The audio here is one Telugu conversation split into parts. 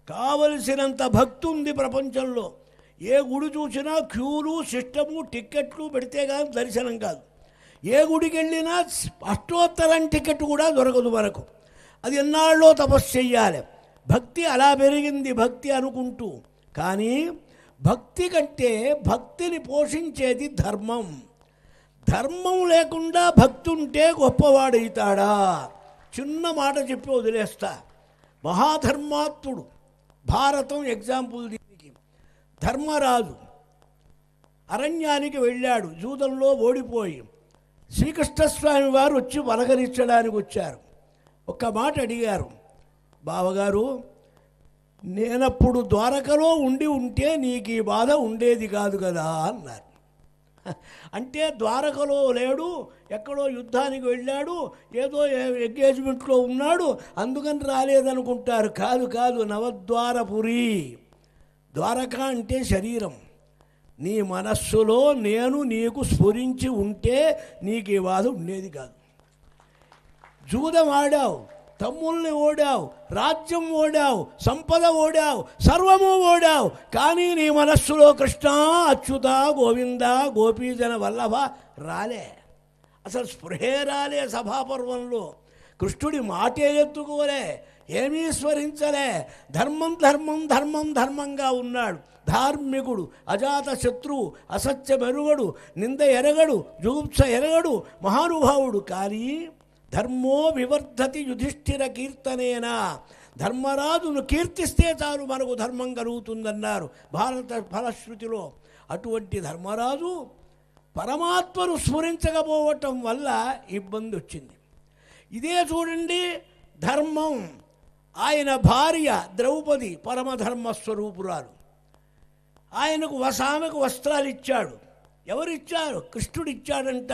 కావలసినంత భక్తి ఉంది ప్రపంచంలో. ఏ గుడి చూసినా క్యూలు, సిస్టము, టిక్కెట్లు పెడితే కానీ దర్శనం కాదు. ఏ గుడికి వెళ్ళినా అష్టోత్తరం టికెట్ కూడా దొరకదు మనకు. అది ఎన్నాళ్ళో తపస్సు చెయ్యాలి. భక్తి అలా పెరిగింది భక్తి అనుకుంటూ. కానీ భక్తి కంటే భక్తిని పోషించేది ధర్మం. ధర్మం లేకుండా భక్తి ఉంటే గొప్పవాడవుతాడా? చిన్న మాట చెప్పి వదిలేస్తా. మహాధర్మాత్ముడు, భారతం ఎగ్జాంపుల్ దీనికి. ధర్మరాజు అరణ్యానికి వెళ్ళాడు, జూదంలో ఓడిపోయి. శ్రీకృష్ణస్వామి వారు వచ్చి పలకరించడానికి వచ్చారు. ఒక్క మాట అడిగారు, బావగారు నేనప్పుడు ద్వారకలో ఉంటే నీకు ఈ బాధ ఉండేది కాదు కదా అన్నారు. అంటే ద్వారకలో లేడు, ఎక్కడో యుద్ధానికి వెళ్ళాడు, ఏదో ఎంగేజ్మెంట్లో ఉన్నాడు, అందుకని రాలేదనుకుంటారు. కాదు కాదు, నవద్వారపురి. ద్వారక అంటే శరీరం. నీ మనస్సులో నేను నీకు స్ఫురించి ఉంటే నీకు ఈ బాధ ఉండేది కాదు. జూదం ఆడావు, తమ్ముల్ని ఓడావు, రాజ్యం ఓడావు, సంపద ఓడావు, సర్వము ఓడావు, కానీ నీ మనస్సులో కృష్ణ, అచ్యుత, గోవింద, గోపీజన వల్లభ రాలే. అసలు స్పృహే రాలే. సభాపర్వంలో కృష్ణుడి మాటే ఎత్తుకోలే, ఏమీ స్మరించలే. ధర్మం ధర్మం ధర్మం ధర్మంగా ఉన్నాడు. ధార్మికుడు, అజాత శత్రువు, అసత్యమెరుగడు, నింద ఎరగడు, జుగుప్స ఎరగడు, మహానుభావుడు. కానీ ధర్మో వివర్ధతి యుధిష్ఠిర కీర్తనేనా. ధర్మరాజును కీర్తిస్తే చాలు మనకు ధర్మం కలుగుతుందన్నారు భారత ఫలశ్రుతిలో. అటువంటి ధర్మరాజు పరమాత్మను స్మరించకపోవటం వల్ల ఇబ్బంది వచ్చింది. ఇదే చూడండి ధర్మం. ఆయన భార్య ద్రౌపది పరమధర్మస్వరూపురాలు. ఆయనకు ఆమెకు వస్త్రాలు ఇచ్చాడు. ఎవరిచ్చారు? కృష్ణుడు ఇచ్చాడంట.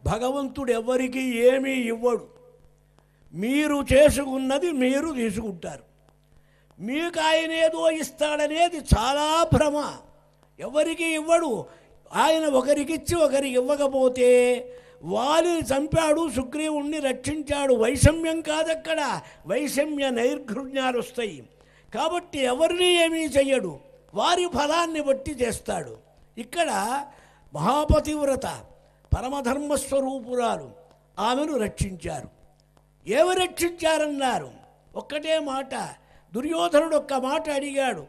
భగవంతుడు ఎవరికి ఏమీ ఇవ్వడు. మీరు చేసుకున్నది మీరు తీసుకుంటారు. మీకు ఆయన ఏదో ఇస్తాడనేది చాలా భ్రమ. ఎవరికి ఇవ్వడు. ఆయన ఒకరికిచ్చి ఒకరికి ఇవ్వకపోతే వాలిని చంపాడు, సుగ్రీవుణ్ణి రక్షించాడు. వైషమ్యం కాదక్కడ, వైషమ్య నైర్ఘృణ్యాలు వస్తాయి. కాబట్టి ఎవరిని ఏమీ చెయ్యడు, వారి ఫలాన్ని బట్టి చేస్తాడు. ఇక్కడ మహాపతివ్రత పరమధర్మస్వరూపురాలు, ఆమెను రక్షించారు. ఏమి రక్షించారన్నారు? ఒక్కటే మాట. దుర్యోధనుడు ఒక్క మాట అడిగాడు,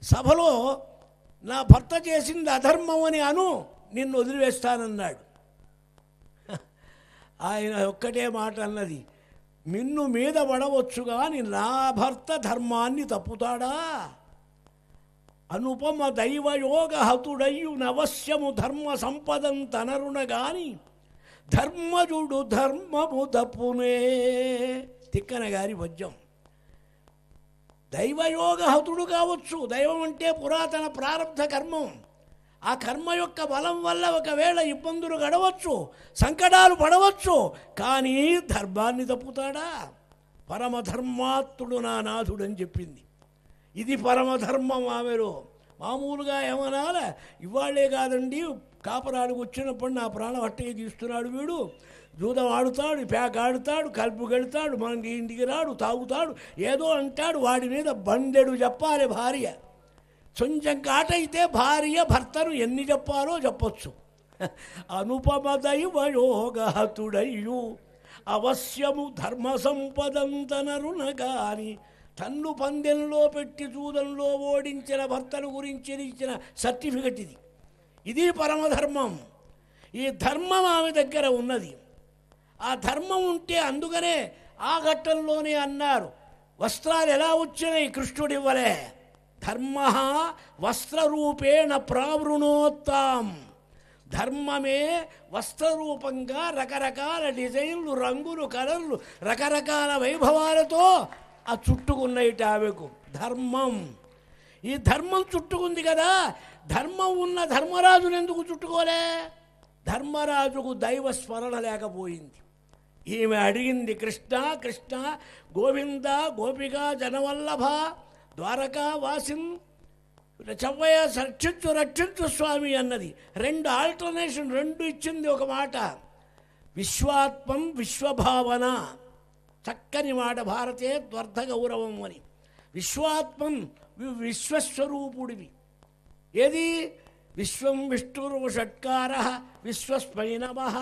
సభలో నా భర్త చేసింది అధర్మం అని అను, నిన్ను వదిలివేస్తానన్నాడు. ఆయన ఒక్కటే మాట అన్నది, మిన్ను మీద పడవచ్చు కానీ నా భర్త ధర్మాన్ని తప్పుతాడా? అనుపమ దైవయోగ హతుడయ్యు నవశ్యము ధర్మ సంపదం తనరుణ గాని ధర్మజుడు ధర్మము తప్పునే. తిక్కన గారి పద్యం. దైవయోగ హతుడు కావచ్చు. దైవం అంటే పురాతన ప్రారంధ కర్మం. ఆ కర్మ యొక్క బలం వల్ల ఒకవేళ ఇబ్బందులు గడవచ్చు, సంకటాలు పడవచ్చు, కానీ ధర్మాన్ని తప్పుతాడా? పరమధర్మాత్ముడు నా నాథుడు అని చెప్పింది. ఇది పరమధర్మం ఆమెలో. మామూలుగా ఏమనాల, ఇవాళ్లే కాదండి, కాపరానికి వచ్చినప్పుడు నా ప్రాణం అట్టయ్య తీస్తున్నాడు వీడు, జూదం ఆడుతాడు, ప్యాక్ ఆడుతాడు, కలుపుకెళ్తాడు, మనకి ఇంటికి రాడు, తాగుతాడు, ఏదో అంటాడు, వాడి మీద బండెడు చెప్పాలి భార్య. కొంచెం కాటైతే భార్య భర్తను ఎన్ని చెప్పాలో చెప్పొచ్చు. అనుపమ దైవయోగహతుడయ్యు అవశ్యము ధర్మ సంపదంతనరున గాని. తన్ను పందెంలో పెట్టి జూదంలో ఓడించిన భర్తను గురించి ఇచ్చిన సర్టిఫికెట్ ఇది. ఇది పరమధర్మం. ఈ ధర్మం ఆమె దగ్గర ఉన్నది. ఆ ధర్మం ఉంటే, అందుకనే ఆ ఘట్టంలోనే అన్నారు, వస్త్రాలు ఎలా వచ్చినాయి? కృష్ణుడివ్వలే. ధర్మ వస్త్రరూపేణ ప్రావృణోత్తాం. ధర్మమే వస్త్రరూపంగా రకరకాల డిజైన్లు, రంగులు, కలర్లు, రకరకాల వైభవాలతో ఆ చుట్టుకున్నయిట ఆమెకు ధర్మం. ఈ ధర్మం చుట్టుకుంది కదా, ధర్మం ఉన్న ధర్మరాజును ఎందుకు చుట్టుకోలే? ధర్మరాజుకు దైవ స్మరణ లేకపోయింది. ఈమె అడిగింది, కృష్ణ కృష్ణ గోవింద గోపికా జనవల్లభ ద్వారకా వాసిన్ చవ్వయ్య రక్షించు రక్షించు స్వామి అన్నది. రెండు ఆల్టర్నేషన్, రెండు ఇచ్చింది. ఒక మాట విశ్వాత్మం విశ్వభావన, చక్కని మాట, భారతే త్వర్ధ గౌరవం అని. విశ్వాత్మన్ విశ్వస్వరూపుడివి. ఏది విశ్వం విష్ణురు షట్కార విశ్వస్మై నమః.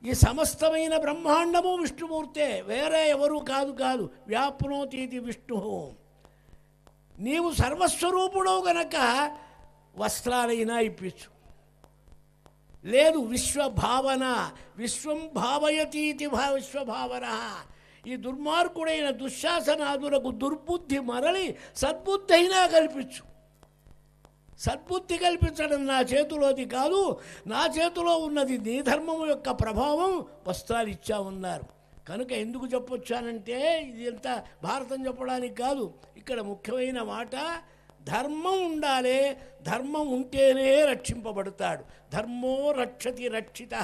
ఈ సమస్తమైన బ్రహ్మాండము విష్ణుమూర్తే, వేరే ఎవరు కాదు. వ్యాప్నోతీతి విష్ణు. నీవు సర్వస్వరూపుడవు గనక వస్త్రాలైనా ఇప్పించు. లేదు విశ్వభావన, విశ్వం భావయతీతి విశ్వభావన. ఈ దుర్మార్గుడైన దుశ్శాసనాదులకు దుర్బుద్ధి మరలి సద్బుద్ధి అయినా కల్పించు. సద్బుద్ధి కల్పించడం నా చేతిలోది కాదు, నా చేతిలో ఉన్నది నీ ధర్మం యొక్క ప్రభావం. వస్త్రాలు ఇచ్చామన్నారు. కనుక ఎందుకు చెప్పొచ్చానంటే ఇది ఎంత భారతం చెప్పడానికి కాదు, ఇక్కడ ముఖ్యమైన మాట ధర్మం ఉండాలి. ధర్మం ఉంటేనే రక్షింపబడతాడు. ధర్మో రక్షతి రక్షిత.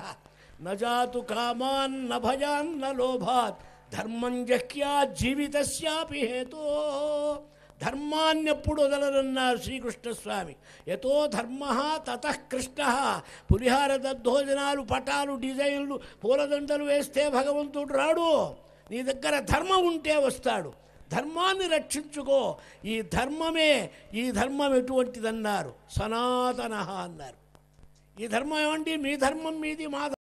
నజాతు కామాన్ న భయాన్ న లోభాత్ ధర్మం జహ్యా జీవితస్యాపి హేతో. ధర్మాన్నెప్పుడు వదలరన్నారు శ్రీకృష్ణస్వామి. యతో ధర్మ తతః కృష్ణ. పులిహార దద్దోజనాలు, పటాలు, డిజైన్లు, పూలదండలు వేస్తే భగవంతుడు రాడు. నీ దగ్గర ధర్మం ఉంటే వస్తాడు. ధర్మాన్ని రక్షించుకో. ఈ ధర్మం ఎటువంటిదన్నారు? సనాతన అన్నారు. ఈ ధర్మం ఏమండి? మీ ధర్మం మీది, మా